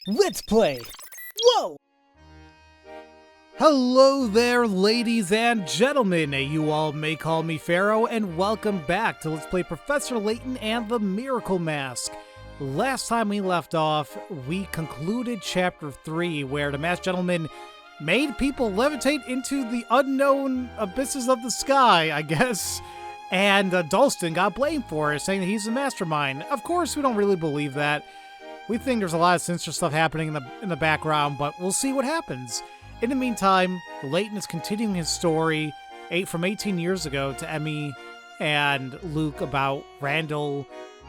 Let's play! Whoa! Hello there, ladies and gentlemen. You all may call me Pharaoh, and welcome back to Let's Play Professor Layton and the Miracle Mask. Last time we left off, we concluded Chapter 3, where the masked gentleman made people levitate into the unknown abysses of the sky, I guess. And Dalston got blamed for it, saying that he's the mastermind. Of course, we don't really believe that. We think there's a lot of sinister stuff happening in the background, but we'll see what happens. In the meantime, Layton is continuing his story from 18 years ago to Emmy and Luke about Randall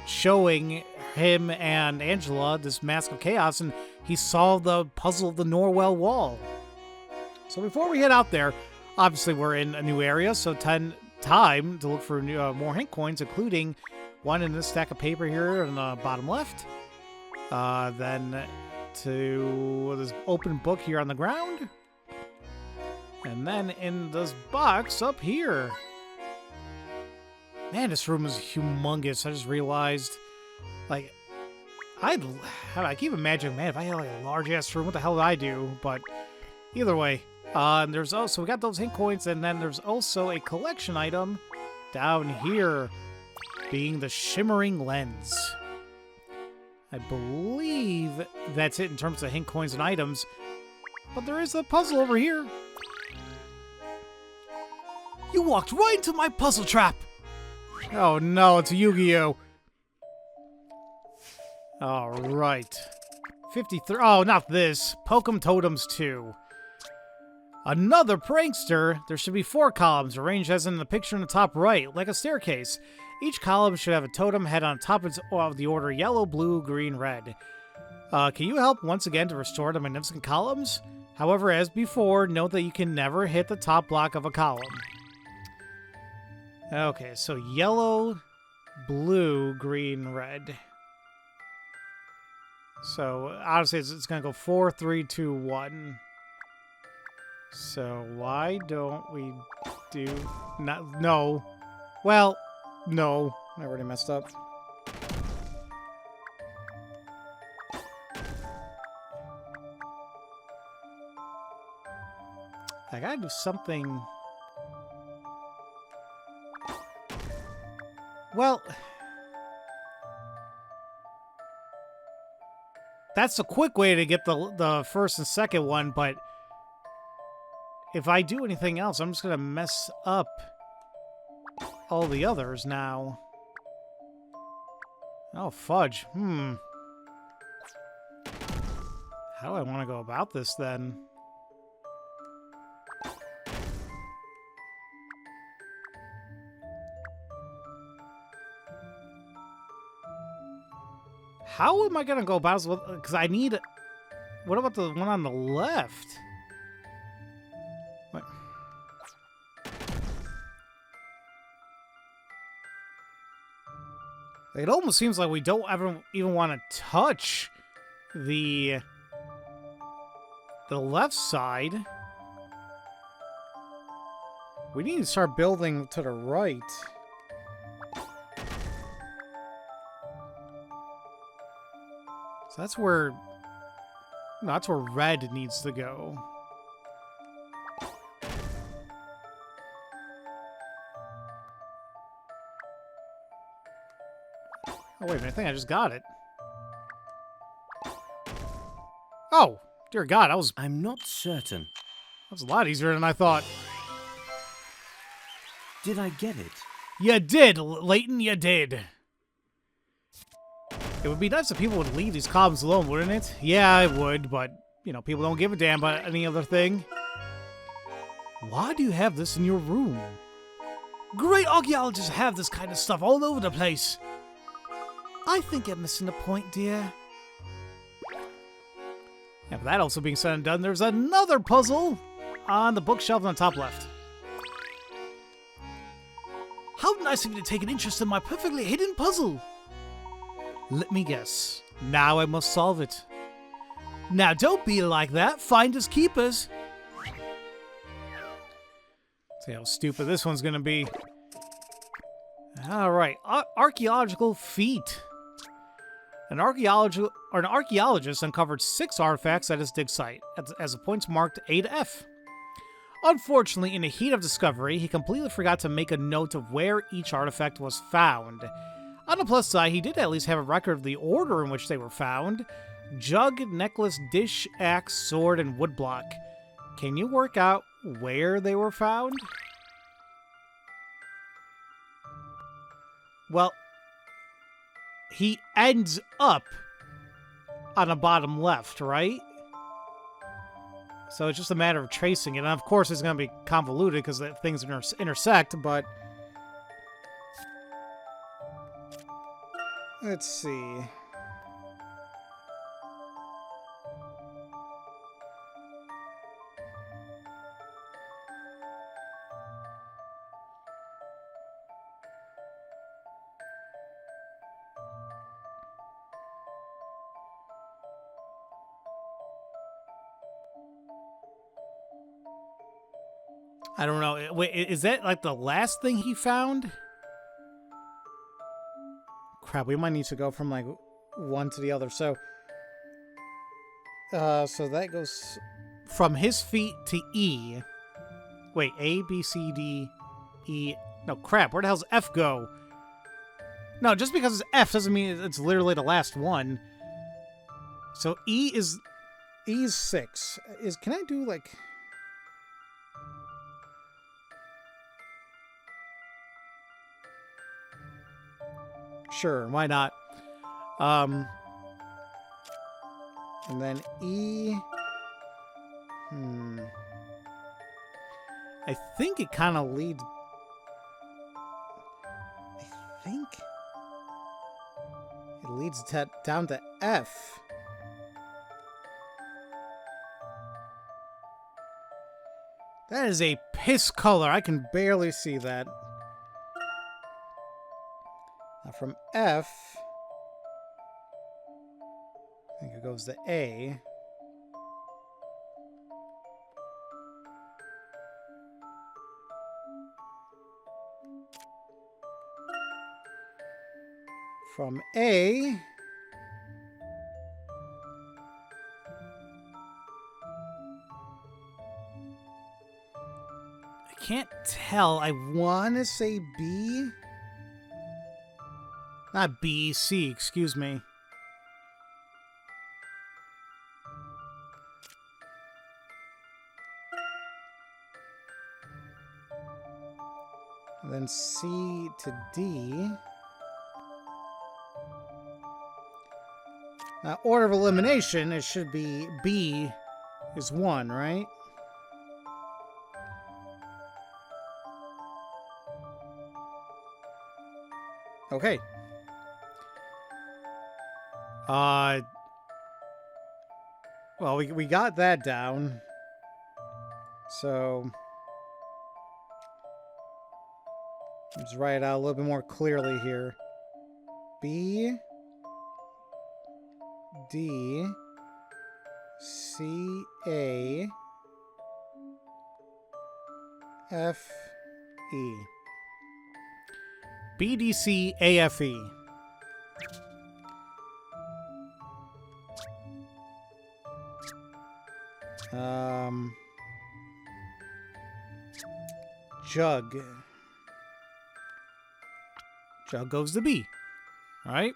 showing him and Angela this Mask of Chaos, and he solved the puzzle of the Norwell Wall. So before we head out there, obviously we're in a new area, so time to look for more hint coins, including one in this stack of paper here in the bottom left. Then to this open book here on the ground. And then in this box up here. Man, this room is humongous. I just realized, like, I keep imagining, man, if I had like a large-ass room, what the hell would I do? But either way, there's also, we got those hint coins, and then there's also a collection item down here, being the shimmering lens. I believe that's it in terms of hint coins and items, but there is a puzzle over here. You walked right into my puzzle trap! Oh no, it's Yu-Gi-Oh! Alright. 53. Oh, not this. Pokem Totems 2. Another prankster. There should be 4 columns, arranged as in the picture in the top right, like a staircase. Each column should have a totem head on top of the order yellow, blue, green, red. Can you help once again to restore the magnificent columns? However, as before, note that you can never hit the top block of a column. Okay, so yellow, blue, green, red. So, honestly, it's going to go 4, 3, 2, 1. So, why don't we do... No. Well, no. I already messed up. I gotta do something... Well... That's a quick way to get the first and second one, but... If I do anything else, I'm just gonna mess up all the others now. Oh, fudge. How do I want to go about this, then? How am I gonna go about this? Because I need... What about the one on the left? What? It almost seems like we don't ever even want to touch the left side. We need to start building to the right. So that's where... No, that's where red needs to go. Oh, wait a minute. I think I just got it. Oh, dear God, I'm not certain. That was a lot easier than I thought. Did I get it? You did, Layton, you did. It would be nice if people would leave these columns alone, wouldn't it? Yeah, it would, but, you know, people don't give a damn about any other thing. Why do you have this in your room? Great archaeologists have this kind of stuff all over the place. I think you're missing the point, dear. And with that also being said and done, there's another puzzle on the bookshelf on the top left. How nice of you to take an interest in my perfectly hidden puzzle. Let me guess. Now I must solve it. Now don't be like that. Finders keepers. See how stupid this one's gonna be. Alright. Archaeological feat. An archaeologist uncovered 6 artifacts at his dig site, as the points marked A to F. Unfortunately, in the heat of discovery, he completely forgot to make a note of where each artifact was found. On the plus side, he did at least have a record of the order in which they were found. Jug, necklace, dish, axe, sword, and woodblock. Can you work out where they were found? Well, he ends up on the bottom left, right? So it's just a matter of tracing it. And of course, it's going to be convoluted because things intersect, but... Let's see. I don't know. Wait, is that like the last thing he found? Crap, we might need to go from like one to the other. So that goes from his feet to E. Wait, A, B, C, D, E. No, crap. Where the hell's F go? No, just because it's F doesn't mean it's literally the last one. So E is 6. Can I do like... Sure, why not? And then E... I think it kind of leads... I think... It leads down to F. That is a piss color. I can barely see that. Now from F, I think it goes to A. From A, I can't tell. I want to say B. Not B, C, excuse me. And then C to D. Now, order of elimination, it should be B is 1, right? Okay. Well, we got that down. So let's write it out a little bit more clearly here. B, D, C, A, F, E. B, D, C, A, F, E. Jug. Jug goes to B. Alright.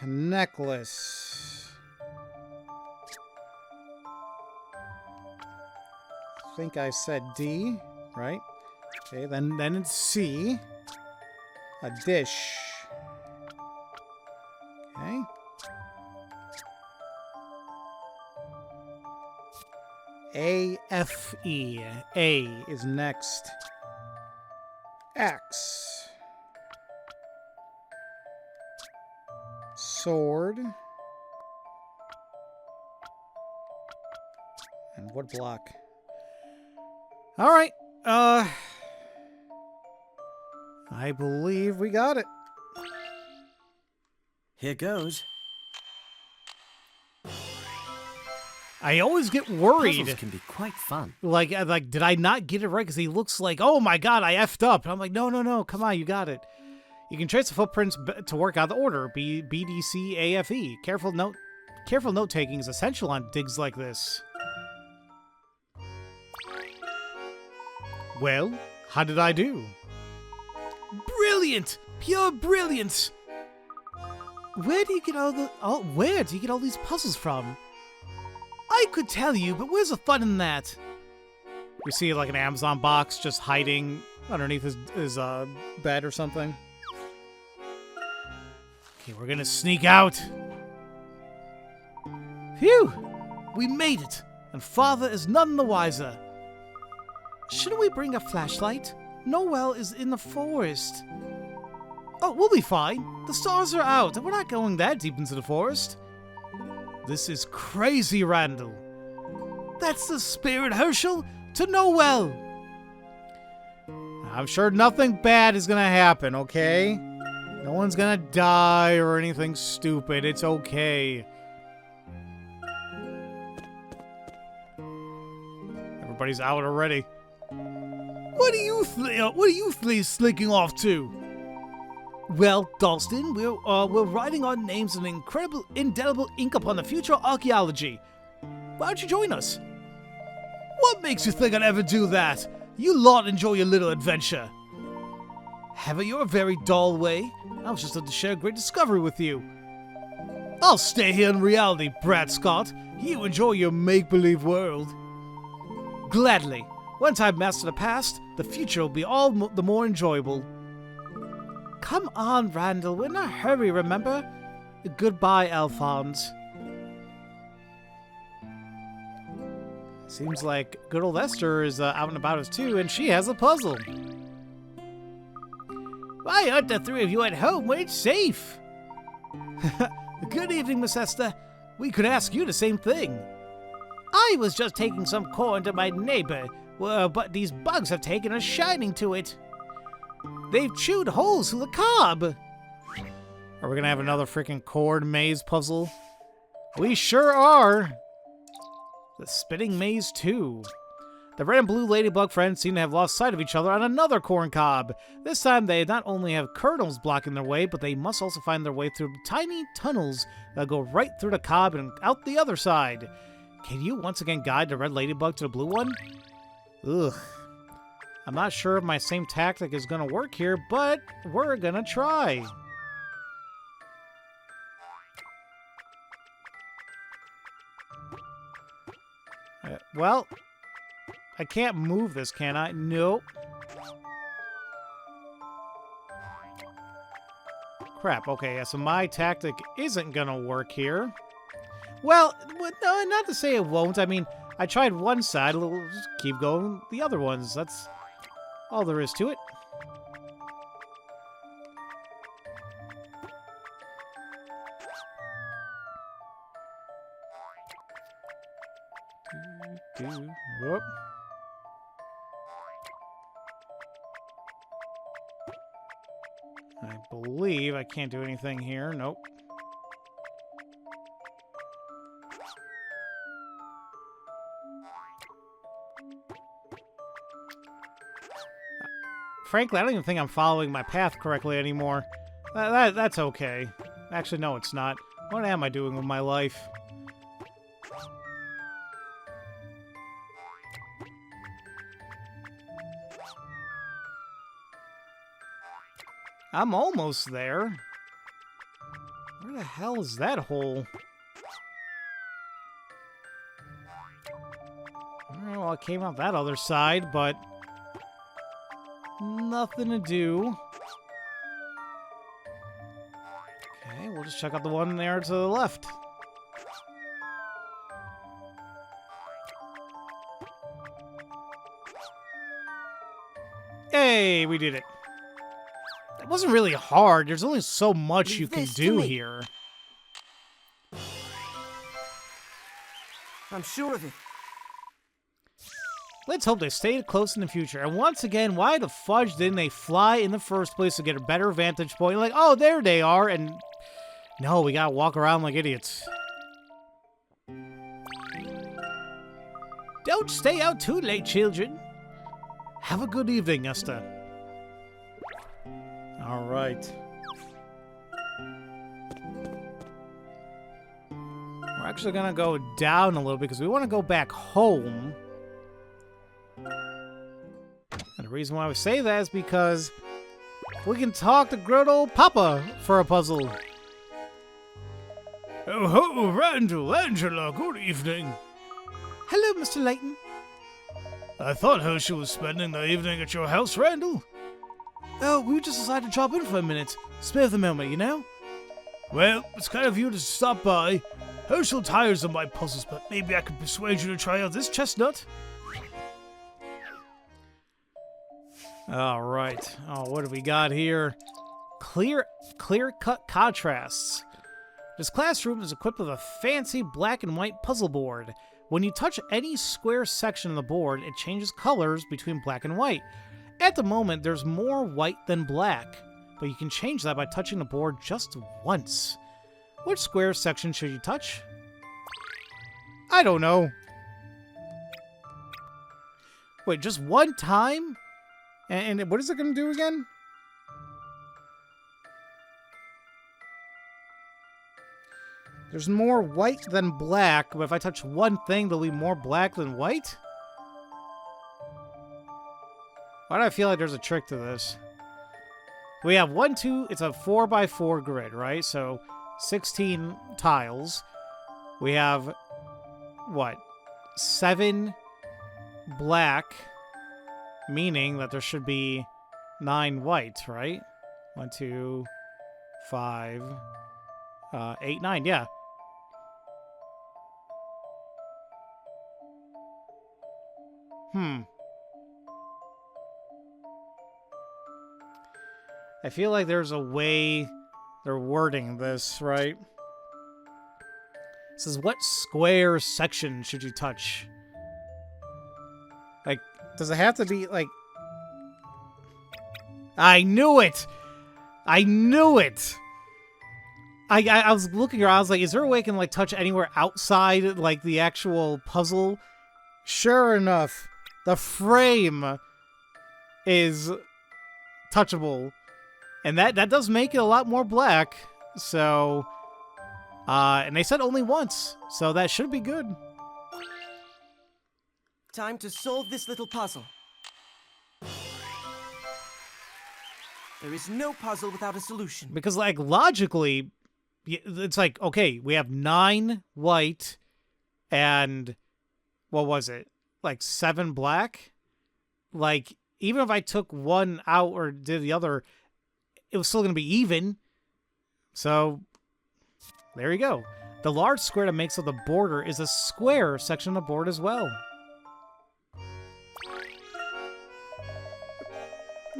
Necklace. I think I said D, right? Okay, then it's C. A dish. Okay. A, F, E. A is next. Axe. Sword. And woodblock. Alright. I believe we got it. Here goes. I always get worried. Puzzles can be quite fun. Like, did I not get it right? Because he looks like, oh my god, I effed up. And I'm like, no, come on, you got it. You can trace the footprints to work out the order. BDCAFE. Careful note taking is essential on digs like this. Well, how did I do? Brilliant! Pure brilliance! Where do you get all these puzzles from? I could tell you, but where's the fun in that? We see like an Amazon box just hiding underneath his bed or something. Okay, we're gonna sneak out. Phew! We made it, and Father is none the wiser. Shouldn't we bring a flashlight? Noel is in the forest. Oh, we'll be fine. The stars are out, and we're not going that deep into the forest. This is crazy, Randall. That's the spirit, Herschel, to Noel. I'm sure nothing bad is gonna happen, okay? No one's gonna die or anything stupid. It's okay. Everybody's out already. What are you three slinking off to? Well, Dalston, we're writing our names in incredible, indelible ink upon the future of archaeology. Why don't you join us? What makes you think I'd ever do that? You lot enjoy your little adventure. Have it your very dull way. I was just looking to share a great discovery with you. I'll stay here in reality, Brad Scott. You enjoy your make-believe world. Gladly. Once I've mastered the past, the future will be all the more enjoyable. Come on, Randall. We're in a hurry, remember? Goodbye, Alphonse. Seems like good old Esther is out and about us too, and she has a puzzle. Why aren't the three of you at home where it's safe? Good evening, Miss Esther. We could ask you the same thing. I was just taking some corn to my neighbor, but these bugs have taken a shining to it. They've chewed holes through the cob. Are we gonna have another freaking corn maze puzzle? We sure are. The spinning maze too. The red and blue ladybug friends seem to have lost sight of each other on another corn cob. This time they not only have kernels blocking their way, but they must also find their way through tiny tunnels that go right through the cob and out the other side. Can you once again guide the red ladybug to the blue one? Ugh. I'm not sure if my same tactic is gonna work here, but we're gonna try. Well, I can't move this, can I? Nope. Crap, okay, yeah, so my tactic isn't gonna work here. Well, no, not to say it won't. I mean, I tried one side, we'll just keep going the other ones. That's all there is to it. Whoop. I believe I can't do anything here. Nope. Frankly, I don't even think I'm following my path correctly anymore. That's okay. Actually, no, it's not. What am I doing with my life? I'm almost there. Where the hell is that hole? Well, I came out that other side, but nothing to do. Okay, we'll just check out the one there to the left. Hey, we did it. It wasn't really hard. There's only so much you can do here. I'm sure of it. Let's hope they stay close in the future. And once again, why the fudge didn't they fly in the first place to get a better vantage point? Like, oh, there they are. And no, we gotta walk around like idiots. Don't stay out too late, children. Have a good evening, Esther. All right. We're actually gonna go down a little because we want to go back home. And the reason why we say that is because we can talk to good old Papa for a puzzle. Oh ho, Randall, Angela, good evening. Hello, Mr. Layton. I thought Herschel was spending the evening at your house, Randall. Oh, we just decided to drop in for a minute. Spare the moment, you know? Well, it's kind of you to stop by. Herschel tires of my puzzles, but maybe I could persuade you to try out this chestnut. Alright. Oh, what do we got here? Clear-cut contrasts. This classroom is equipped with a fancy black and white puzzle board. When you touch any square section of the board, it changes colors between black and white. At the moment, there's more white than black, but you can change that by touching the board just once. Which square section should you touch? I don't know. Wait, just one time? And what is it going to do again? There's more white than black, but if I touch one thing, there'll be more black than white? Why do I feel like there's a trick to this? We have it's a 4x4 grid, right? So 16 tiles. We have, what? 7 black, meaning that there should be 9 white, right? 1, 2, 5, 8, 9, yeah. I feel like there's a way they're wording this, right? It says, what square section should you touch? Like, does it have to be, like... I knew it! I knew it! I was looking around, I was like, is there a way I can, like, touch anywhere outside, like, the actual puzzle? Sure enough, the frame is touchable. And that does make it a lot more black. So, and they said only once, so that should be good. Time to solve this little puzzle. There is no puzzle without a solution. Because, like, logically, it's like, okay, we have 9 white and, what was it? Like, 7 black? Like, even if I took one out or did the other, it was still going to be even. So, there you go. The large square that makes up the border is a square section of the board as well.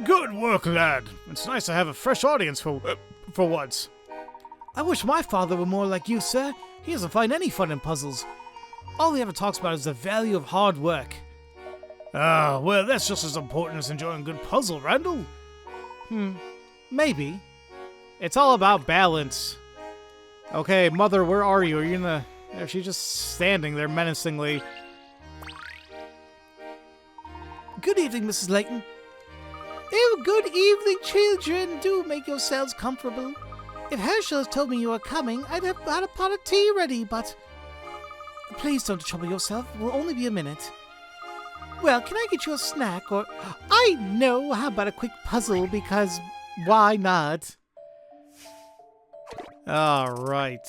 Good work, lad. It's nice to have a fresh audience for once. I wish my father were more like you, sir. He doesn't find any fun in puzzles. All he ever talks about is the value of hard work. Ah, well, that's just as important as enjoying a good puzzle, Randall. Maybe. It's all about balance. Okay, Mother, where are you? Are you gonna... She's just standing there menacingly. Good evening, Mrs. Layton. Oh, good evening, children. Do make yourselves comfortable. If Herschel has told me you are coming, I'd have had a pot of tea ready, but... Please don't trouble yourself. It will only be a minute. Well, can I get you a snack, or... I know! How about a quick puzzle, because... Why not? Alright.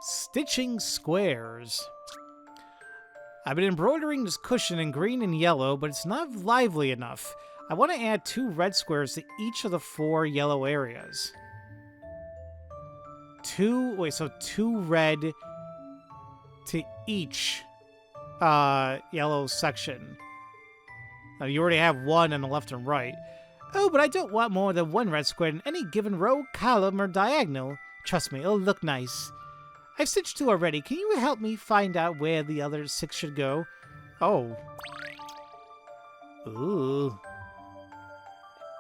Stitching squares. I've been embroidering this cushion in green and yellow, but it's not lively enough. I want to add 2 red squares to each of the 4 yellow areas. 2 red to each yellow section. Now, you already have 1 on the left and right. Oh, but I don't want more than 1 red square in any given row, column, or diagonal. Trust me, it'll look nice. I've stitched 2 already. Can you help me find out where the other 6 should go? Oh. Ooh.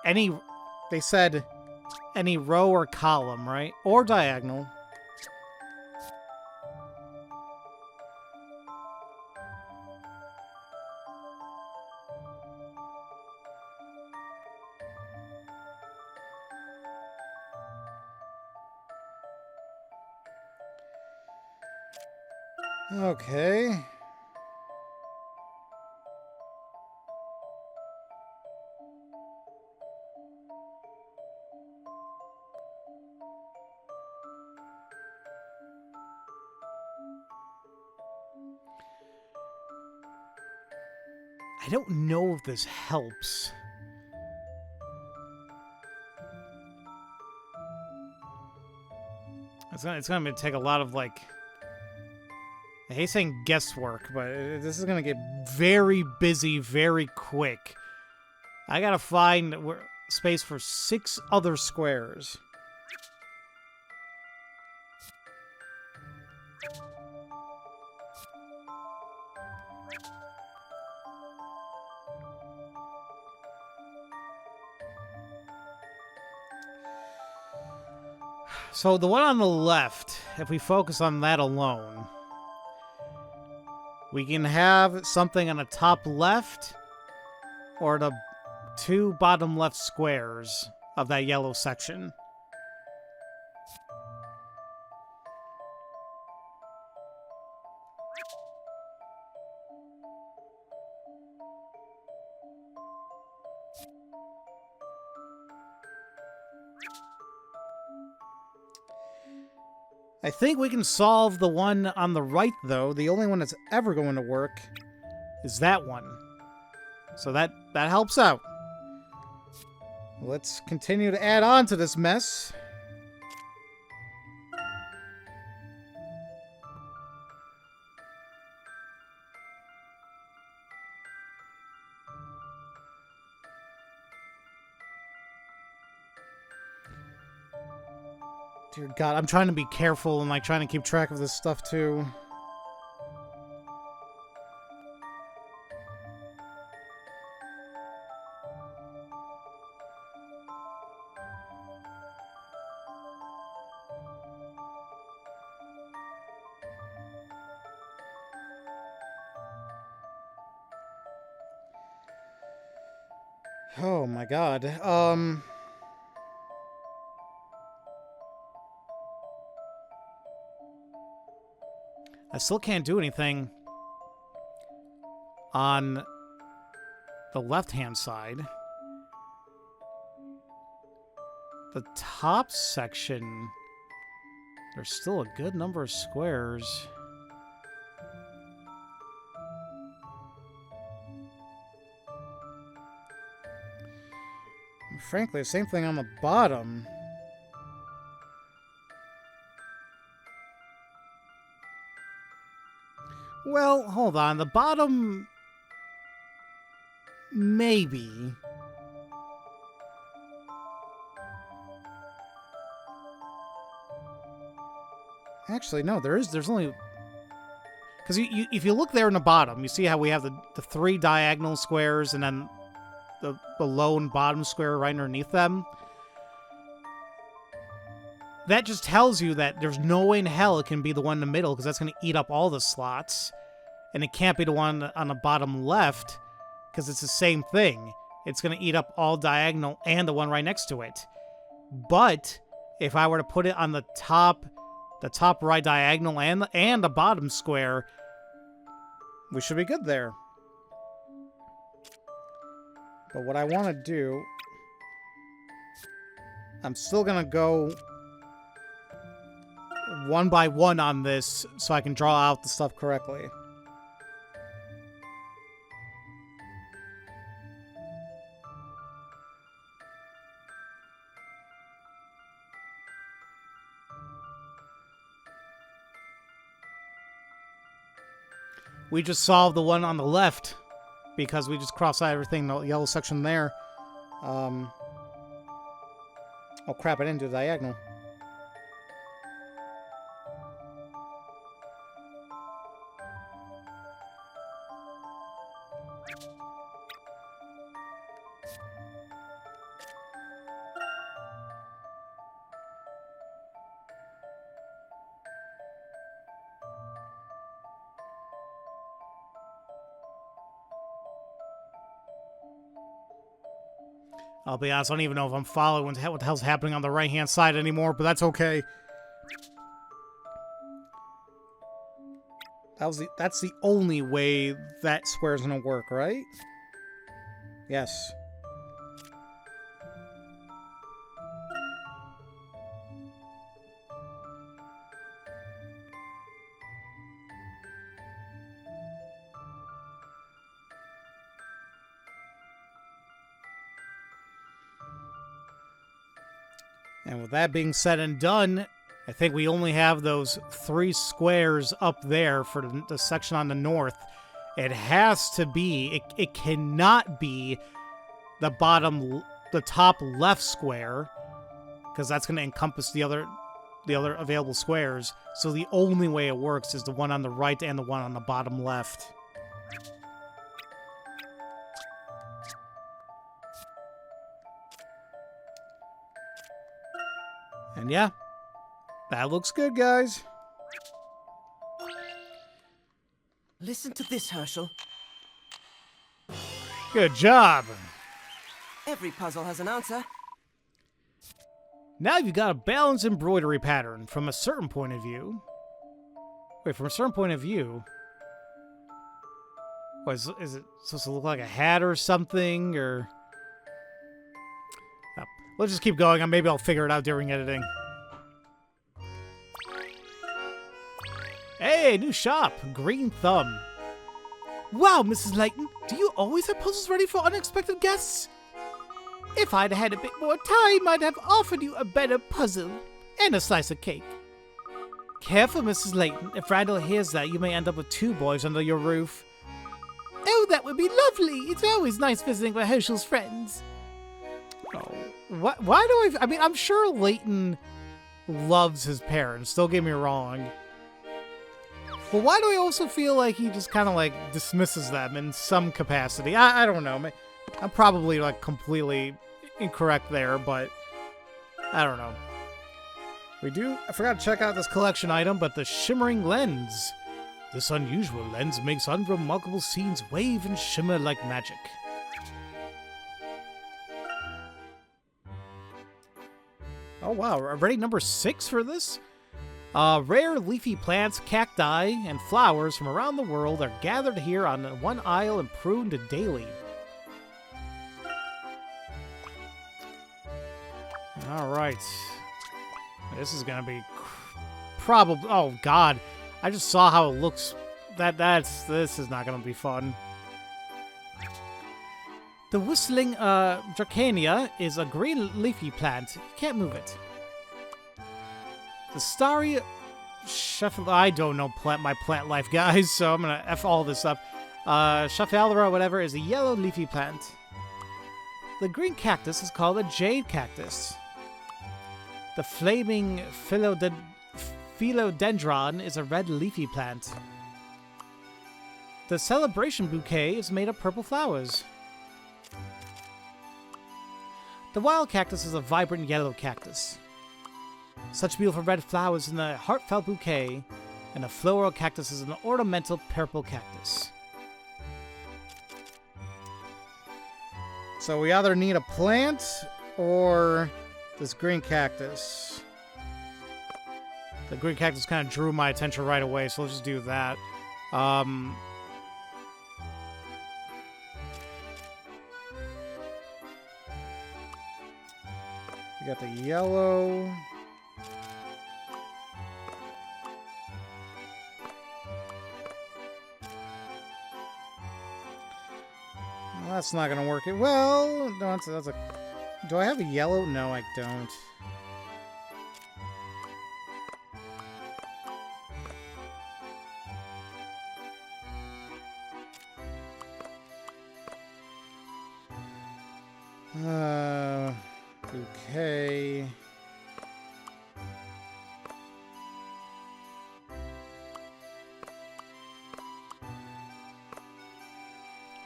They said any row or column, right? Or diagonal. Okay. I don't know if this helps. It's gonna take a lot of, like, I hate saying guesswork, but this is gonna get very busy very quick. I gotta find space for 6 other squares. So the one on the left, if we focus on that alone, we can have something on the top left or the 2 bottom left squares of that yellow section. I think we can solve the one on the right, though. The only one that's ever going to work is that one. So that helps out. Let's continue to add on to this mess. Dear God, I'm trying to be careful and, like, trying to keep track of this stuff, too. Oh my God. I still can't do anything on the left-hand side. The top section, there's still a good number of squares. And frankly, the same thing on the bottom. Well, hold on. The bottom... maybe. Actually, no, there's only... Because if you look there in the bottom, you see how we have the 3 diagonal squares and then the low and bottom square right underneath them? That just tells you that there's no way in hell it can be the one in the middle, because that's going to eat up all the slots. And it can't be the one on the bottom left, because it's the same thing. It's going to eat up all diagonal and the one right next to it. But if I were to put it on the top right diagonal and the bottom square, we should be good there. But what I want to do, I'm still going to go one by one on this so I can draw out the stuff correctly. We just solved the one on the left because we just crossed out everything, the yellow section there. Oh crap, I didn't do the diagonal. I'll be honest, I don't even know if I'm following what the hell's happening on the right-hand side anymore, but that's okay. That's the only way that square is gonna work, right? Yes. And with that being said and done, I think we only have those 3 squares up there for the section on the north. It has to be, it cannot be the top left square, because that's going to encompass the other available squares. So the only way it works is the one on the right and the one on the bottom left. And yeah, that looks good, guys. Listen to this, Herschel. Good job. Every puzzle has an answer. Now you've got a balanced embroidery pattern from a certain point of view. Wait, from a certain point of view? What, is it supposed to look like a hat or something, or... Oh, let's just keep going. Maybe I'll figure it out during editing. Hey, new shop. Green Thumb. Wow, Mrs. Layton, do you always have puzzles ready for unexpected guests? If I'd had a bit more time, I'd have offered you a better puzzle and a slice of cake. Careful, Mrs. Layton. If Randall hears that, you may end up with 2 boys under your roof. Oh, that would be lovely. It's always nice visiting with Herschel's friends. Oh, why do I mean, I'm sure Layton loves his parents, don't get me wrong. But why do I also feel like he just kind of, like, dismisses them in some capacity? I don't know. I'm probably, like, completely incorrect there, but I don't know. I forgot to check out this collection item, but the shimmering lens. This unusual lens makes unremarkable scenes wave and shimmer like magic. Oh, wow. Already number 6 for this? Rare leafy plants, cacti, and flowers from around the world are gathered here on one aisle and pruned daily. Alright. This is gonna be probably... Oh, God. I just saw how it looks. This is not gonna be fun. The whistling Dracania is a green leafy plant. You can't move it. The starry I don't know my plant life, guys, so I'm gonna F all this up. Shafalera, whatever, is a yellow leafy plant. The green cactus is called a jade cactus. The flaming philodendron is a red leafy plant. The celebration bouquet is made of purple flowers. The wild cactus is a vibrant yellow cactus. Such beautiful red flowers in the heartfelt bouquet, and the floral cactus is an ornamental purple cactus. So we either need a plant or this green cactus. The green cactus kind of drew my attention right away, so let's just do that. We got the yellow. Well, that's not gonna work. Well, no, that's a. Do I have a yellow? No, I don't. Bouquet.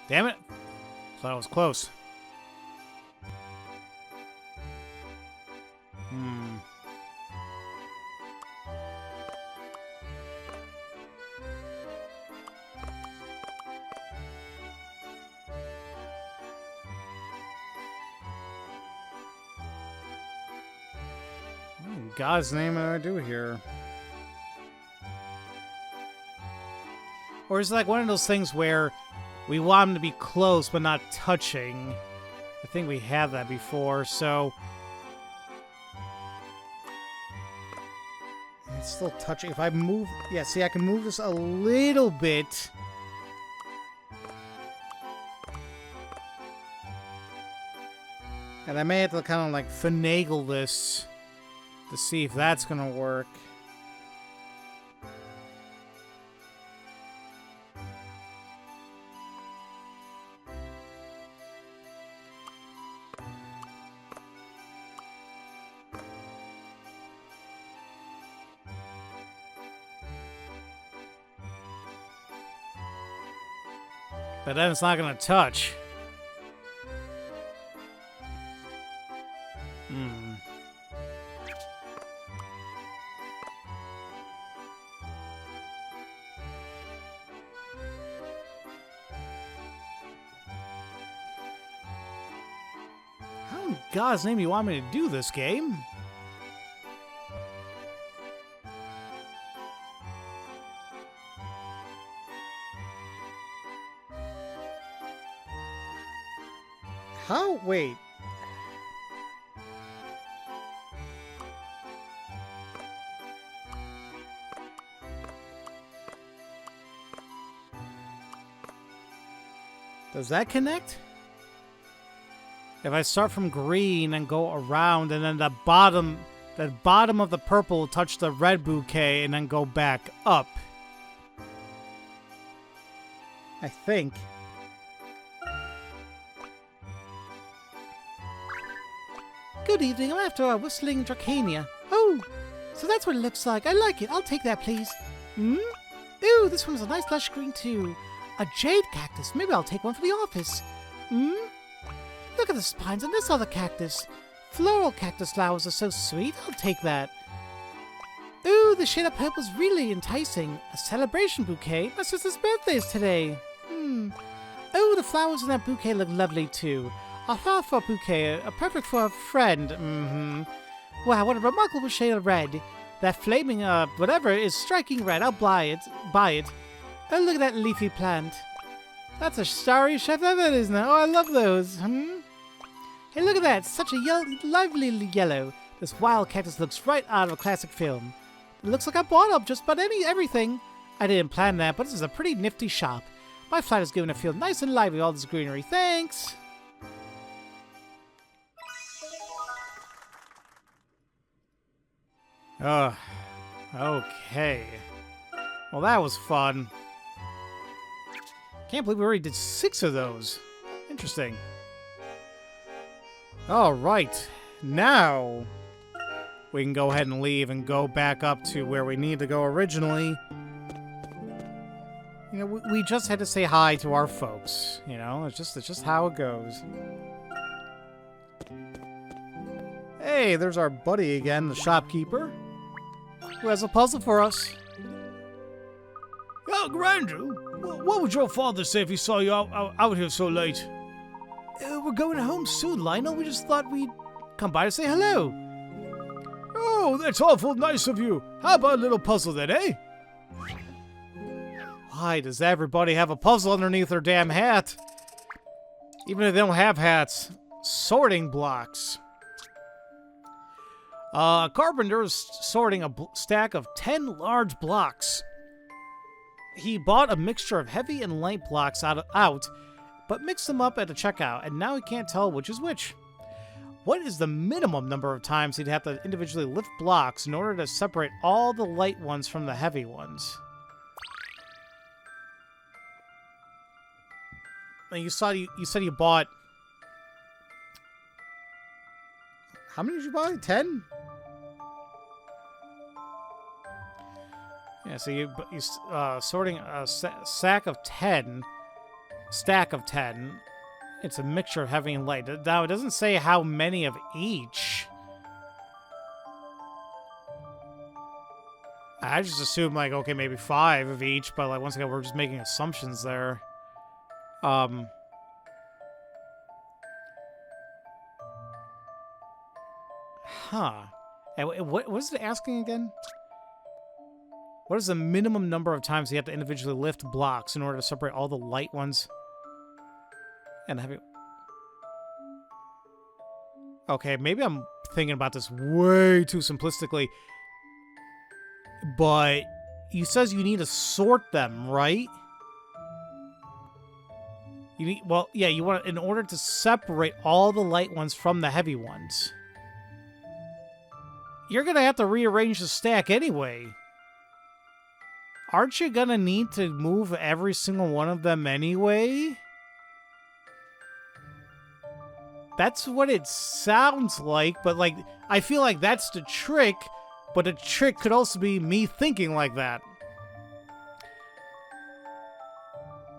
Damn it. Thought it was close. What in God's name do I do here? Or is it like one of those things where we want them to be close but not touching? I think we had that before, so... It's still touching. If I move... Yeah, see, I can move this a little bit. And I may have to kind of like finagle this to see if that's going to work. But then it's not going to touch. How in God's name do you want me to do this game? How? Wait. Does that connect? If I start from green and go around, and then the bottom of the purple will touch the red bouquet and then go back up. I think. Good evening, I'm after a whistling Dracania. Oh, so that's what it looks like. I like it. I'll take that, please. Hmm? Ooh, this one's a nice lush green, too. A jade cactus. Maybe I'll take one for the office. Hmm? Look at the spines on this other cactus. Floral cactus flowers are so sweet. I'll take that. Ooh, the shade of purple's really enticing. A celebration bouquet? My sister's birthday is today. Oh, the flowers in that bouquet look lovely, too. A flower for a bouquet, perfect for a friend. Wow, what a remarkable shade of red. That flaming, whatever, is striking red. I'll buy it. Oh, look at that leafy plant. That's a starry feather, isn't it? Oh, I love those. Hey, look at that. Such a lively yellow. This wild cactus looks right out of a classic film. It looks like I bought up just about everything. I didn't plan that, but this is a pretty nifty shop. My flat is giving it a feel nice and lively, all this greenery. Thanks. Okay. Well, that was fun. Can't believe we already did 6 of those. Interesting. Alright. Now, we can go ahead and leave and go back up to where we need to go originally. You know, we just had to say hi to our folks. You know, it's just how it goes. Hey, there's our buddy again, the shopkeeper, who has a puzzle for us. Oh, Grandrew, what would your father say if he saw you out here so late? We're going home soon, Lionel. We just thought we'd come by to say hello. Oh, that's awful nice of you. How about a little puzzle then, eh? Why does everybody have a puzzle underneath their damn hat? Even if they don't have hats. Sorting blocks. A carpenter is sorting a stack of 10 large blocks. He bought a mixture of heavy and light blocks out, but mixed them up at the checkout, and now he can't tell which is which. What is the minimum number of times he'd have to individually lift blocks in order to separate all the light ones from the heavy ones? And you said you bought... How many did you buy? 10? Yeah, so you sorting a stack of 10. It's a mixture of heavy and light. Now, it doesn't say how many of each. I just assumed, like, okay, maybe 5 of each, but, like, once again, we're just making assumptions there. Huh. And what was it asking again? What is the minimum number of times you have to individually lift blocks in order to separate all the light ones and the heavy? Okay, maybe I'm thinking about this way too simplistically, but he says you need to sort them, right? You need, well, yeah, you want, in order to separate all the light ones from the heavy ones. You're gonna have to rearrange the stack anyway. Aren't you gonna need to move every single one of them anyway? That's what it sounds like, but like, I feel like that's the trick, but the trick could also be me thinking like that.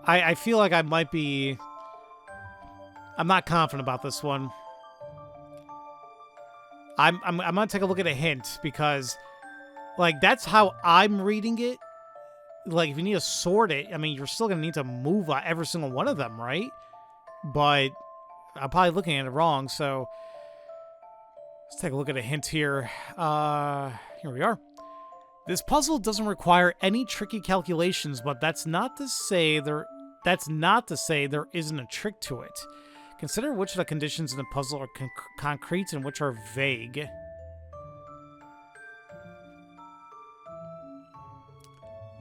I feel like I might be... I'm not confident about this one. I'm gonna take a look at a hint, because, like, that's how I'm reading it. Like, if you need to sort it, I mean, you're still gonna need to move every single one of them, right? But I'm probably looking at it wrong, so let's take a look at a hint here. Here we are. This puzzle doesn't require any tricky calculations, but that's not to say there isn't a trick to it. Consider which of the conditions in the puzzle are concrete and which are vague.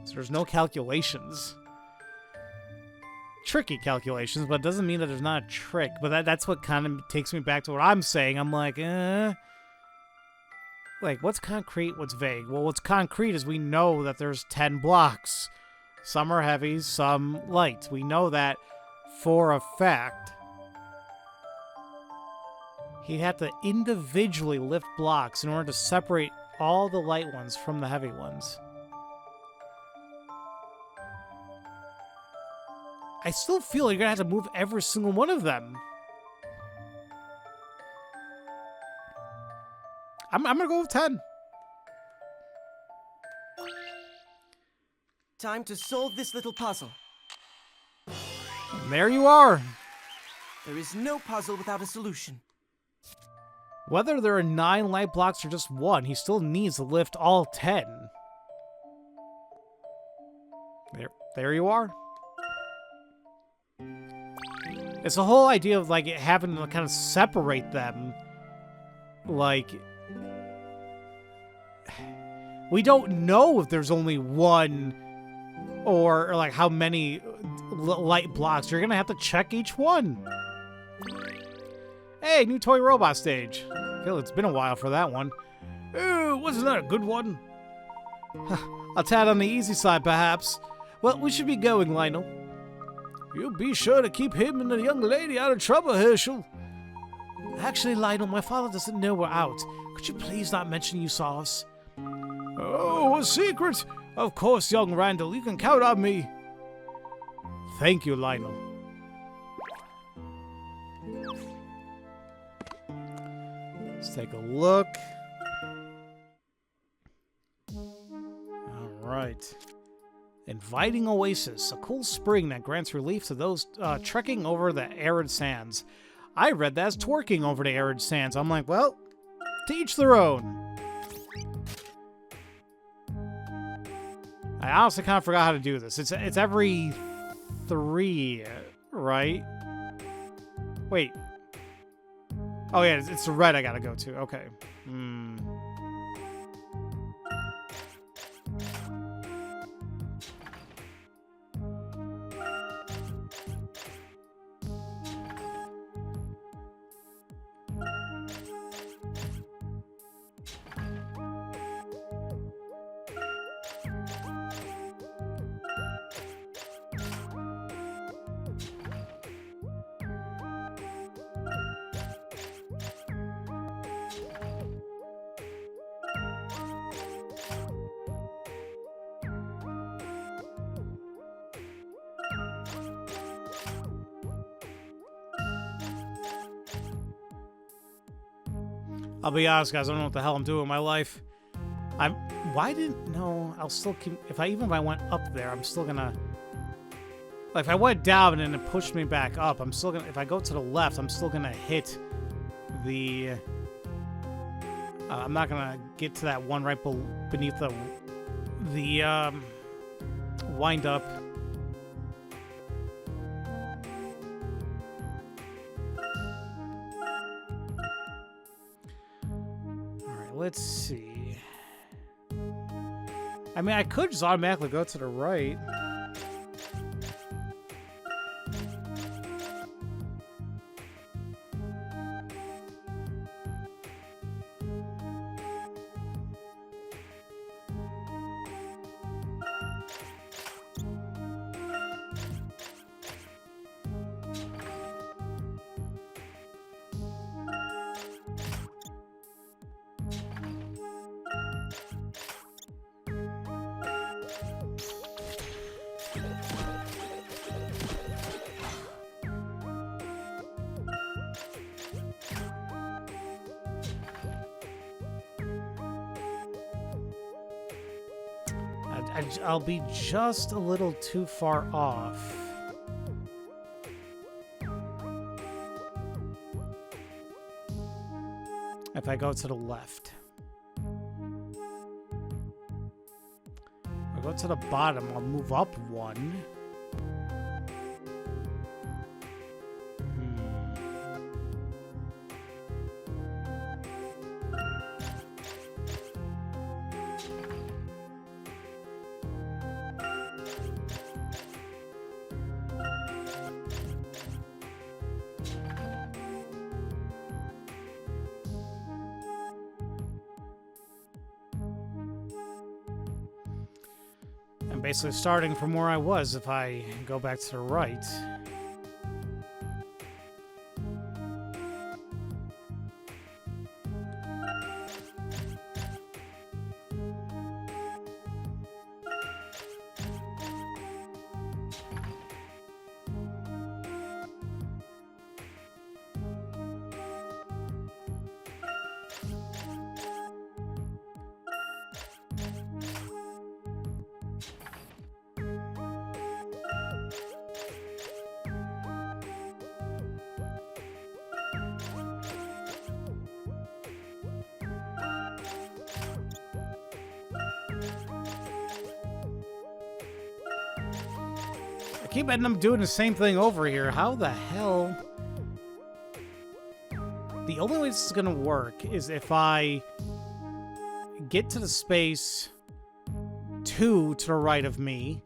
So there's no calculations. Tricky calculations, but it doesn't mean that there's not a trick. But that's what kind of takes me back to what I'm saying. I'm like, like, what's concrete, what's vague? Well, what's concrete is we know that there's 10 blocks. Some are heavy, some light. We know that for a fact. He had to individually lift blocks in order to separate all the light ones from the heavy ones. I still feel like you're gonna have to move every single one of them. I'm gonna go with 10. Time to solve this little puzzle. And there you are. There is no puzzle without a solution. Whether there are 9 light blocks or just 1, he still needs to lift all 10. There you are. It's the whole idea of, like, having to kind of separate them. Like, we don't know if there's only one or like, how many light blocks. You're gonna have to check each one. Hey, new toy robot stage. I feel it's been a while for that one. Oh, wasn't that a good one? A tad on the easy side, perhaps. Well, we should be going, Lionel. You be sure to keep him and the young lady out of trouble, Herschel. Actually, Lionel, my father doesn't know we're out. Could you please not mention you saw us? Oh, a secret? Of course, young Randall. You can count on me. Thank you, Lionel. Let's take a look. All right. Inviting oasis, a cool spring that grants relief to those trekking over the arid sands. I read that as twerking over the arid sands. I'm like, well, to each their own. I honestly kind of forgot how to do this. It's every 3, right? Wait. Oh yeah, it's the red I gotta go to. Okay. I'll be honest, guys. I don't know what the hell I'm doing with my life. I'll still keep... Even if I went up there, I'm still gonna... Like, if I went down and it pushed me back up, I'm still gonna... If I go to the left, I'm still gonna hit the... I'm not gonna get to that one right beneath the wind up. Alright, let's see. I mean, I could just automatically go to the right. I'll be just a little too far off. If I go to the left. I'll go to the bottom. I'll move up one. Basically starting from where I was if I go back to the right. I keep ending up doing the same thing over here. How the hell? The only way this is gonna work is if I get to the space 2 to the right of me,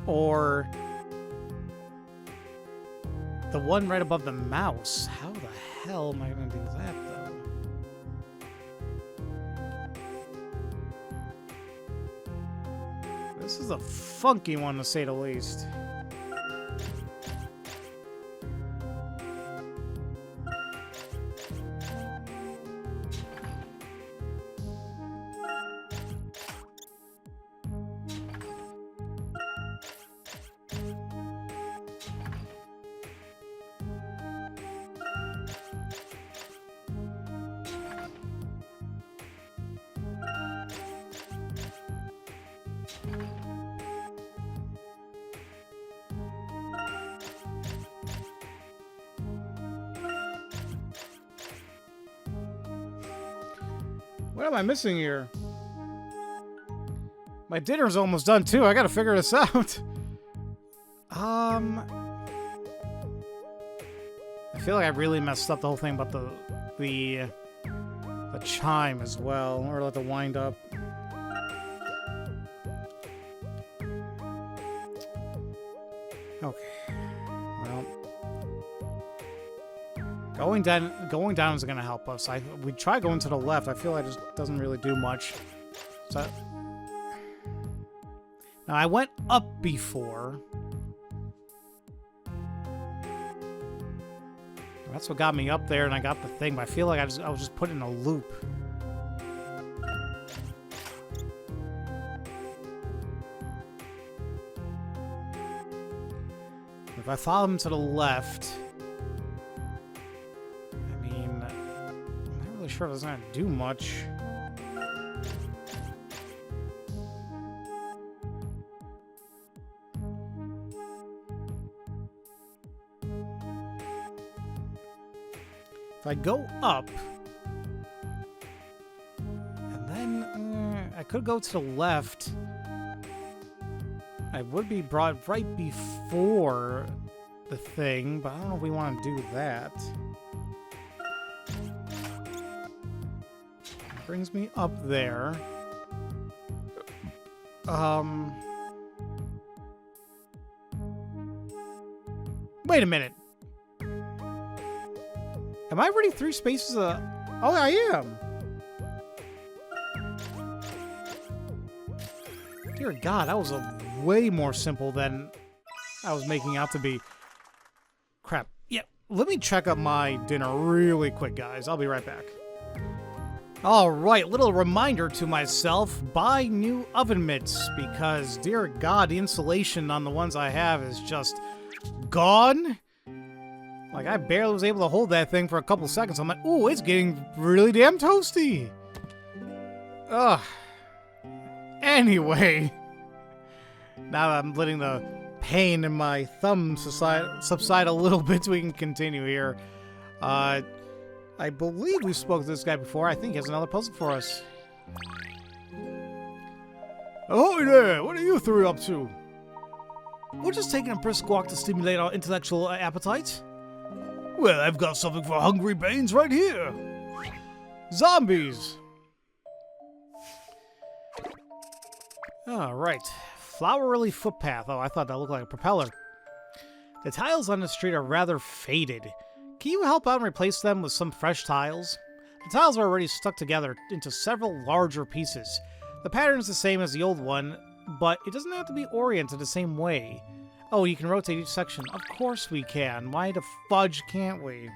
or the one right above the mouse. How the hell am I gonna do that, though? This is a funky one, to say the least. What am I missing here? My dinner's almost done too. I gotta figure this out. I feel like I really messed up the whole thing about the chime as well, or like the wind up. Okay. Well, going down is gonna help us. We try going to the left. I feel like it just doesn't really do much. So now I went up before. That's what got me up there, and I got the thing. But I feel like I was just put in a loop. If I follow him to the left, I mean, I'm not really sure if it's gonna do much. If I go up, and then could go to the left. I would be brought right before the thing, but I don't know if we want to do that. Brings me up there. Wait a minute. Am I already 3 spaces? Oh, I am. Dear God, that was a way more simple than I was making out to be. Crap. Yeah, let me check up my dinner really quick, guys. I'll be right back. Alright, little reminder to myself, buy new oven mitts, because, dear God, the insulation on the ones I have is just gone. Like, I barely was able to hold that thing for a couple seconds. I'm like, ooh, it's getting really damn toasty. Ugh. Anyway, now that I'm letting the pain in my thumb subside a little bit so we can continue here. I believe we spoke to this guy before. I think he has another puzzle for us. Ahoy there! What are you three up to? We're just taking a brisk walk to stimulate our intellectual appetite. Well, I've got something for hungry brains right here. Zombies! Alright. Flowery footpath. Oh, I thought that looked like a propeller. The tiles on the street are rather faded. Can you help out and replace them with some fresh tiles? The tiles are already stuck together into several larger pieces. The pattern is the same as the old one, but it doesn't have to be oriented the same way. Oh, you can rotate each section. Of course we can. Why the fudge can't we?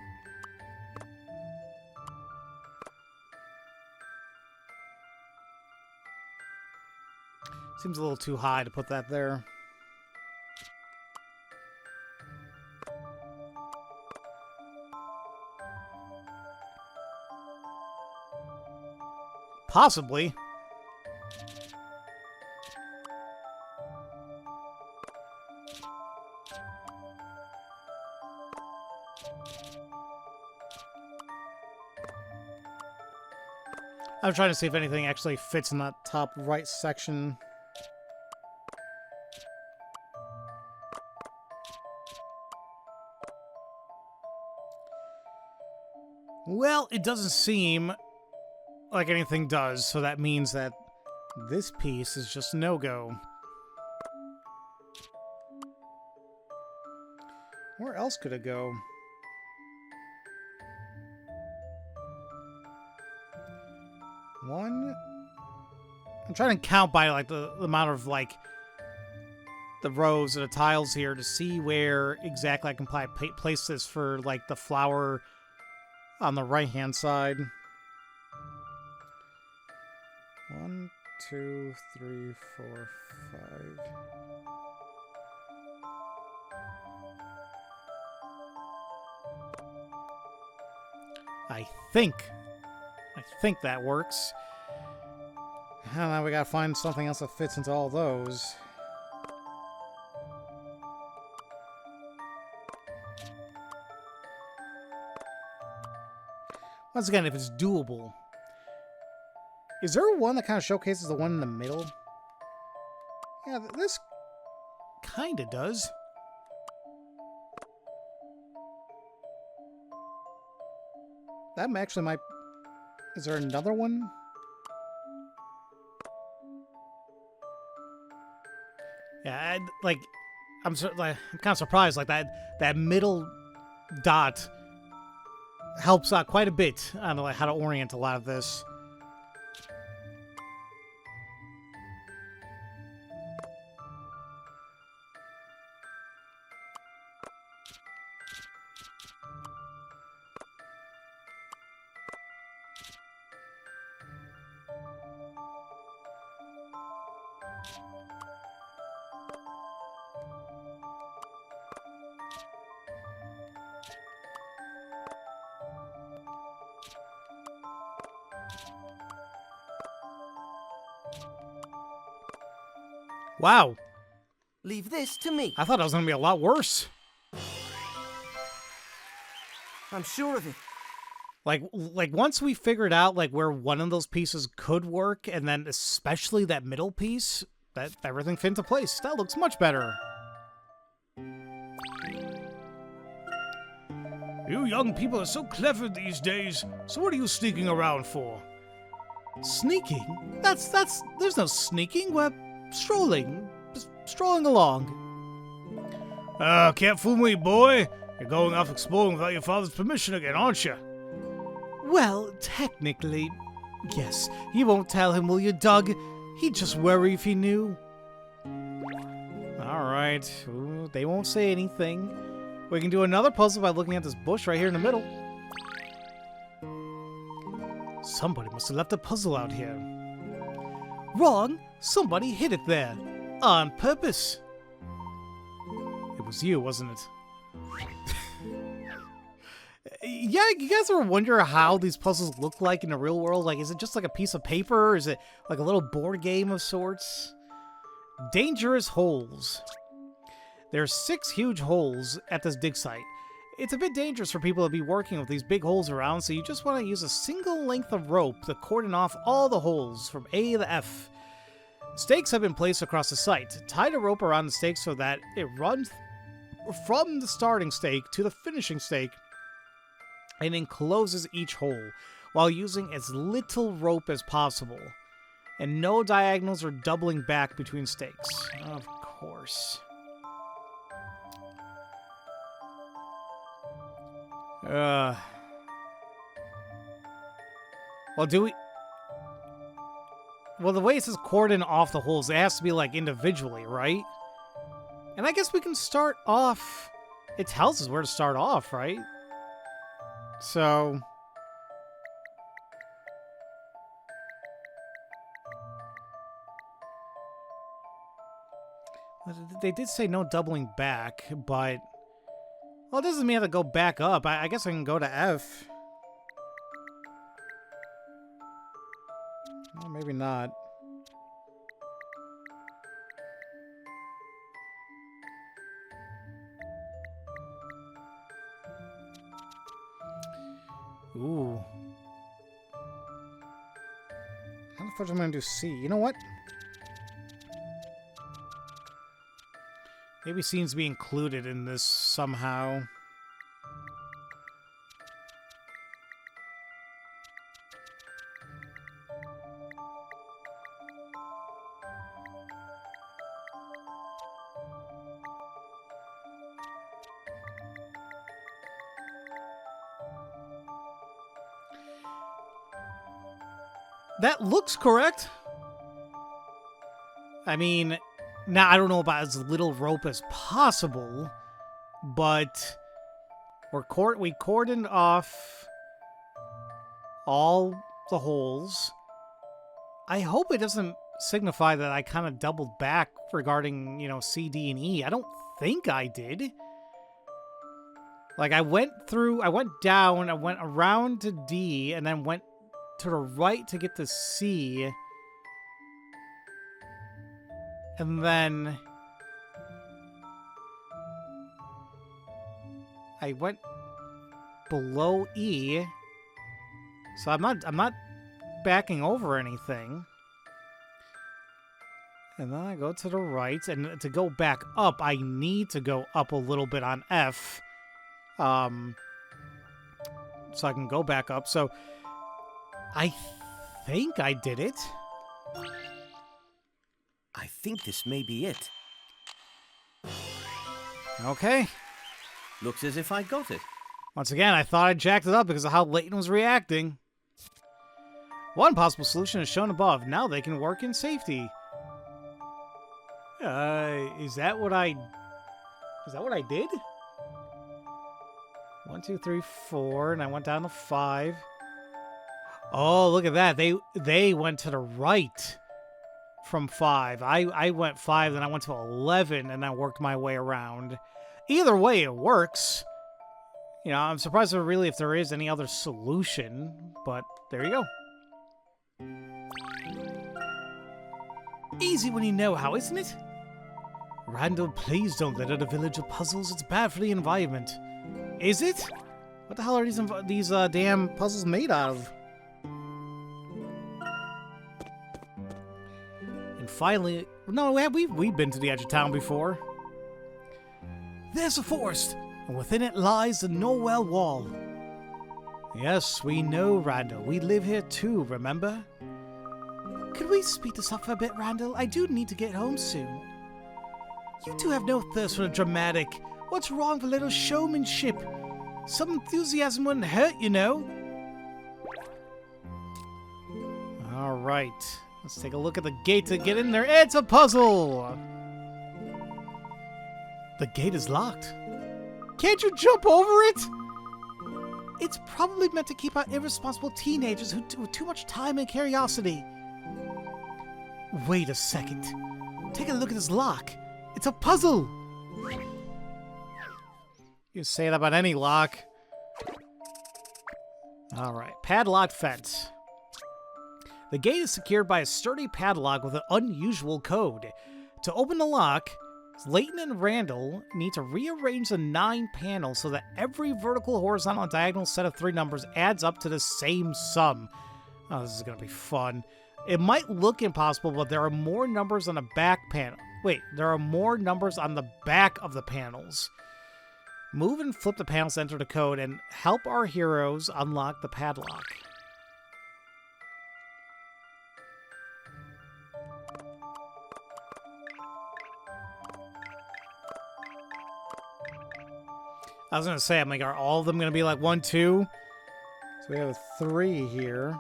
Seems a little too high to put that there. Possibly. I'm trying to see if anything actually fits in that top right section. Well, it doesn't seem like anything does, so that means that this piece is just no-go. Where else could it go? One... I'm trying to count by, like, the amount of, like, the rows of the tiles here to see where exactly I can place this for, like, the flower on the right-hand side. 1, 2, 3, 4, 5. I think that works. Now we gotta find something else that fits into all those. Once again, if it's doable. Is there one that kind of showcases the one in the middle? Yeah, this kind of does. That actually might... Is there another one? Yeah, I'm kind of surprised. Like that middle dot helps out quite a bit on like how to orient a lot of this. Wow. Leave this to me. I thought it was going to be a lot worse. I'm sure of it. Like once we figured out like where one of those pieces could work, and then especially that middle piece, that everything fit into place. That looks much better. You young people are so clever these days. So what are you sneaking around for? Sneaking? There's no sneaking. We're strolling. Just strolling along. Can't fool me, boy. You're going off exploring without your father's permission again, aren't you? Well, technically, yes. You won't tell him, will you, Doug? He'd just worry if he knew. Alright. They won't say anything. We can do another puzzle by looking at this bush right here in the middle. Somebody must have left a puzzle out here. Wrong! Somebody hid it there. On purpose. It was you, wasn't it? Yeah, you guys ever wonder how these puzzles look like in the real world? Like, is it just like a piece of paper? Or is it like a little board game of sorts? Dangerous holes. There are 6 huge holes at this dig site. It's a bit dangerous for people to be working with these big holes around, so you just want to use a single length of rope to cordon off all the holes from A to F. Stakes have been placed across the site. Tie the rope around the stake so that it runs from the starting stake to the finishing stake and encloses each hole while using as little rope as possible. And no diagonals or doubling back between stakes. Of course. Well, do we... Well, the way it says cordon off the holes, it has to be, like, individually, right? And I guess we can start off... It tells us where to start off, right? So... They did say no doubling back, but... Well, it doesn't mean I have to go back up. I guess I can go to F. Well, maybe not. Ooh. How the fuck am I gonna do C? You know what? Maybe seems to be included in this somehow. That looks correct. I mean... Now, I don't know about as little rope as possible, but we cordoned off all the holes. I hope it doesn't signify that I kind of doubled back regarding, you know, C, D, and E. I don't think I did. Like, I went down, I went around to D, and then went to the right to get to C. And then I went below E, so I'm not backing over anything. And then I go to the right, and to go back up, I need to go up a little bit on F, so I can go back up. So I think I did it. I think this may be it. Okay. Looks as if I got it. Once again, I thought I jacked it up because of how Layton was reacting. One possible solution is shown above. Now they can work in safety. Is that what I did? 1, 2, 3, 4, and I went down to 5. Oh, look at that. They went to the right from 5. I went 5, then I went to 11, and I worked my way around. Either way, it works. You know, I'm surprised if there is any other solution, but there you go. Easy when you know how, isn't it? Randall, please don't let out a village of puzzles. It's bad for the environment. Is it? What the hell are these damn puzzles made out of? And finally, no, we've been to the edge of town before. There's a forest, and within it lies the Norwell Wall. Yes, we know, Randall. We live here too, remember? Could we speed this up for a bit, Randall? I do need to get home soon. You two have no thirst for the dramatic. What's wrong with a little showmanship? Some enthusiasm wouldn't hurt, you know. Alright. Let's take a look at the gate to get in there. It's a puzzle! The gate is locked. Can't you jump over it? It's probably meant to keep out irresponsible teenagers with too much time and curiosity. Wait a second. Take a look at this lock. It's a puzzle! You can say that about any lock. Alright, padlocked fence. The gate is secured by a sturdy padlock with an unusual code. To open the lock, Layton and Randall need to rearrange the 9 panels so that every vertical, horizontal, and diagonal set of 3 numbers adds up to the same sum. Oh, this is going to be fun. It might look impossible, but there are more numbers on the back panel. Wait, there are more numbers on the back of the panels. Move and flip the panels to enter the code and help our heroes unlock the padlock. I was going to say, I'm like, are all of them going to be like 1, 2? So we have a 3 here.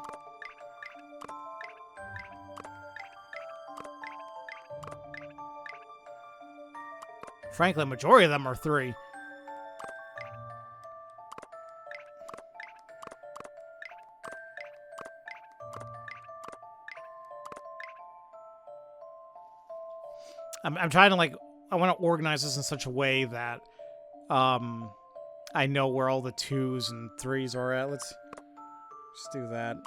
Frankly, the majority of them are 3. I'm trying to, like, I want to organize this in such a way that I know where all the 2s and 3s are at. Let's just do that.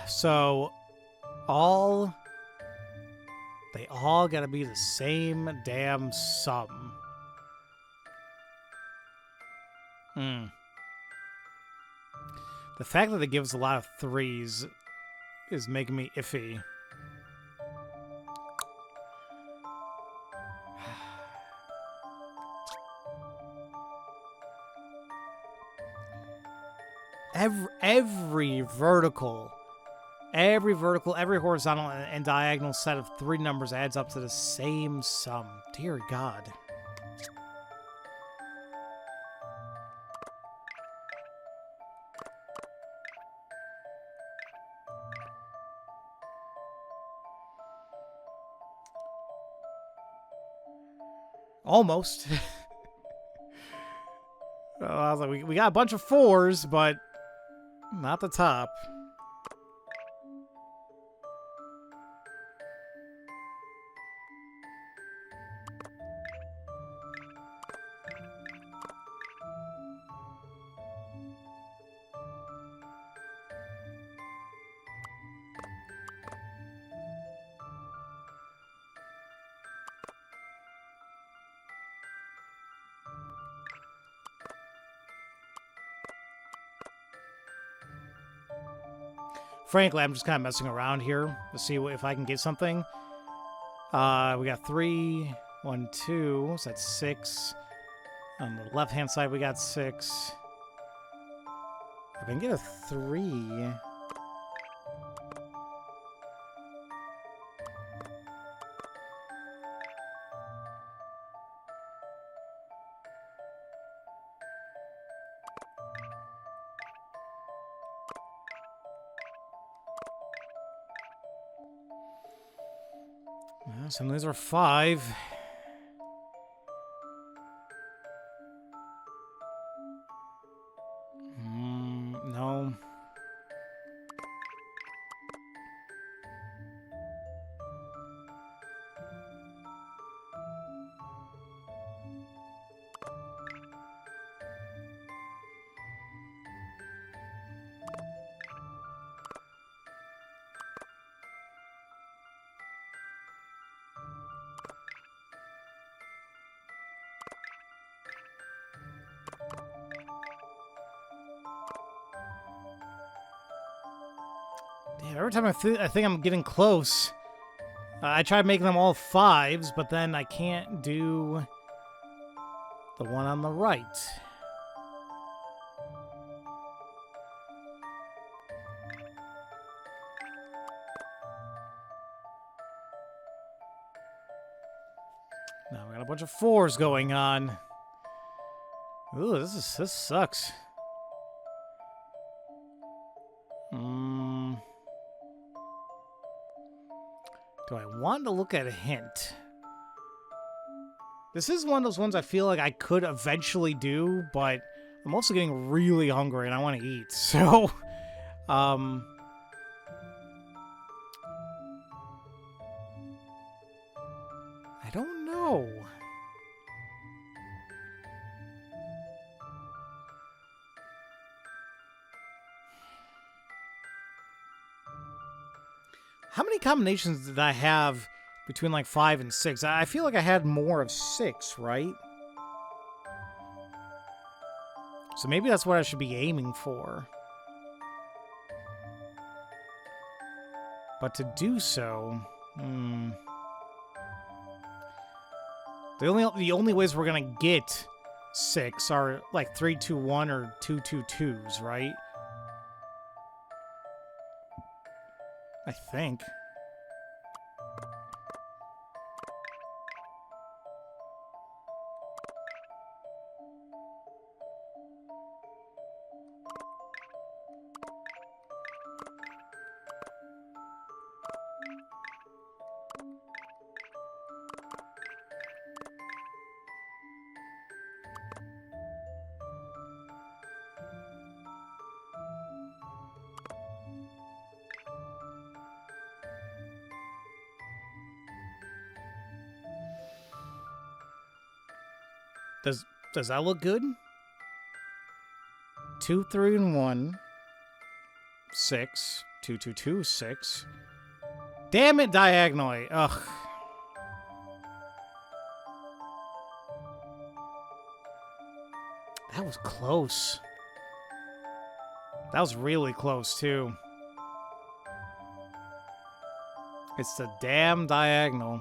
So, they all gotta be the same damn sum. The fact that it gives a lot of 3s is making me iffy. Every vertical, every horizontal and diagonal set of 3 numbers adds up to the same sum. Dear God. Almost. I was like, we got a bunch of 4s, but not the top. Frankly, I'm just kind of messing around here to see if I can get something. We got 3, 1, 2, so that's 6. On the left-hand side, we got 6. If I can get a 3... Well, some of these are 5. No. Yeah, every time I think I'm getting close, I try making them all 5s, but then I can't do the one on the right. Now we got a bunch of 4s going on. Ooh, this sucks. Do I want to look at a hint? This is one of those ones I feel like I could eventually do, but I'm also getting really hungry and I want to eat. So, I don't know. How many combinations did I have between like 5 and 6? I feel like I had more of 6, right? So maybe that's what I should be aiming for. But to do so, the only ways we're gonna get 6 are like 3, 2, 1 or 2, 2, 2s, right? I think. Does that look good? 2, 3, and 1. 6. 2, 2, 2, 6. Damn it, diagonally. Ugh. That was close. That was really close, too. It's the damn diagonal.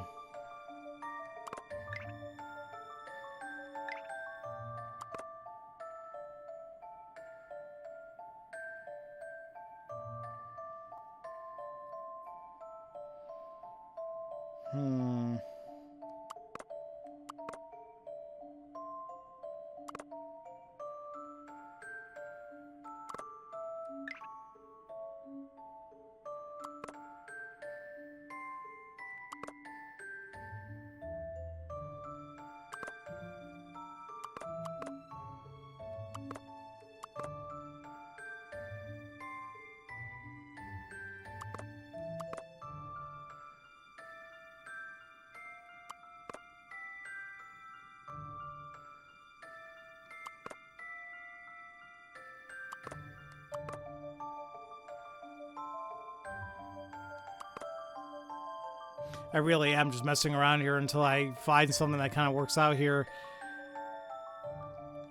I really am just messing around here until I find something that kind of works out here.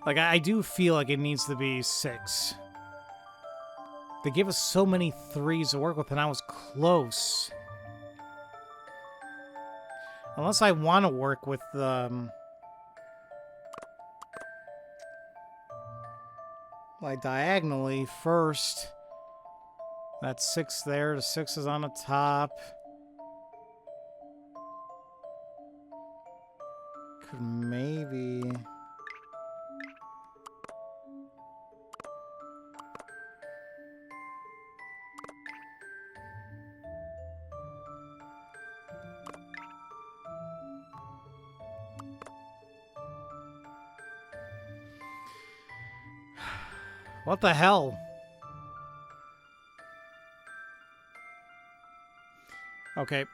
Like, I do feel like it needs to be 6. They give us so many 3s to work with, and I was close. Unless I want to work with, like, diagonally first. That's 6 there. The 6 is on the top. Could maybe... What the hell? Okay.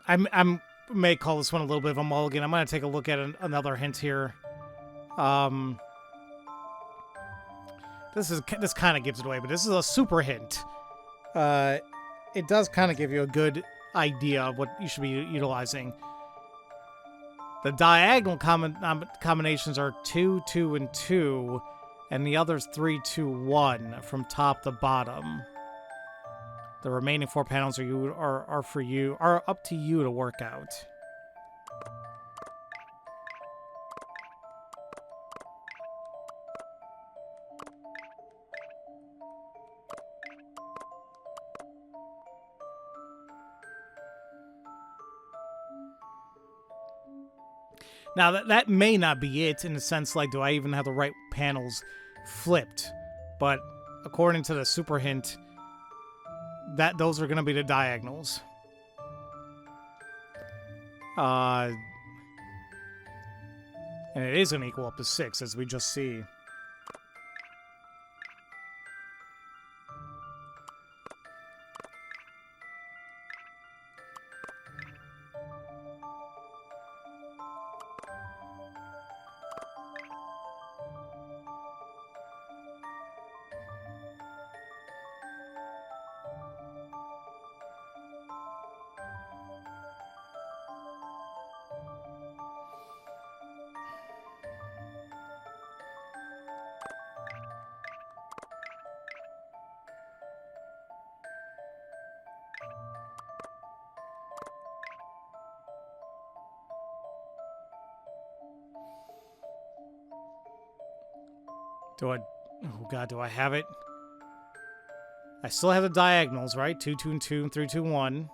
I'm may call this one a little bit of a mulligan. I'm gonna take a look at another hint here. This kind of gives it away, but this is a super hint. It does kind of give you a good idea of what you should be utilizing. The diagonal combinations are 2, 2, and 2, and the other's 3, 2, 1 from top to bottom. The remaining 4 panels are up to you to work out. Now, that may not be it in the sense, like, do I even have the right panels flipped? But according to the super hint, those are going to be the diagonals. And it is going to equal up to 6, as we just see. Oh god, do I have it? I still have the diagonals, right? 2, 2, and 2, and 3, 2, 1.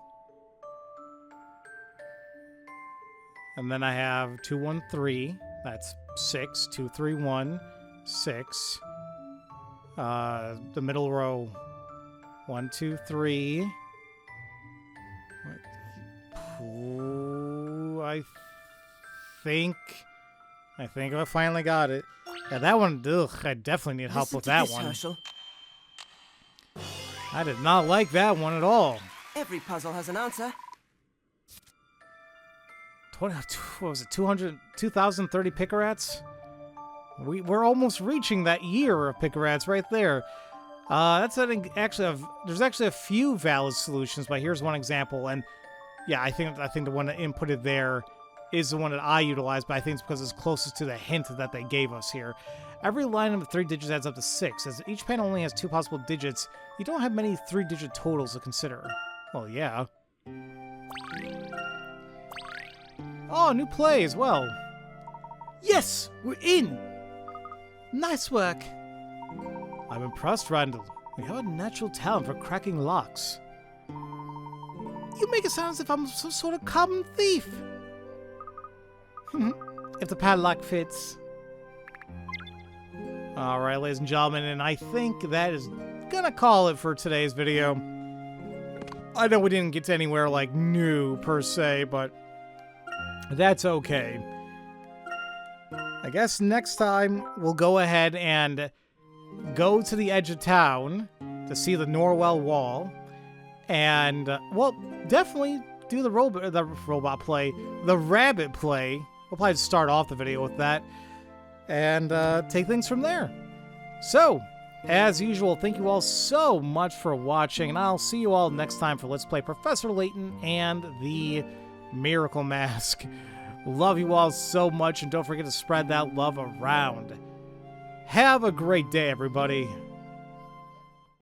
And then I have 2, 1, 3. That's 6. 2, 3, 1. 6. The middle row. 1, 2, 3. Ooh, I think I finally got it. Yeah, that one, ugh, I definitely need help with that one. Herschel. I did not like that one at all. Every puzzle has an answer. What was it, 2,030 Picarats? We're almost reaching that year of Picarats right there. There's actually a few valid solutions, but here's one example. And yeah, I think the one that inputted there is the one that I utilized, but I think it's because it's closest to the hint that they gave us here. Every line of 3 digits adds up to 6. As each panel only has 2 possible digits, you don't have many 3-digit totals to consider. Well, yeah. Oh, new play as well. Yes, we're in. Nice work. I'm impressed, Randall. You have a natural talent for cracking locks. You make it sound as if I'm some sort of common thief. If the padlock fits. Alright, ladies and gentlemen, and I think that is gonna call it for today's video. I know we didn't get to anywhere, like, new, per se, but that's okay. I guess next time we'll go ahead and go to the edge of town to see the Norwell Wall, and, well, definitely do the rabbit play. We'll probably start off the video with that and take things from there. So, as usual, thank you all so much for watching, and I'll see you all next time for Let's Play Professor Layton and the Miracle Mask. Love you all so much, and don't forget to spread that love around. Have a great day, everybody.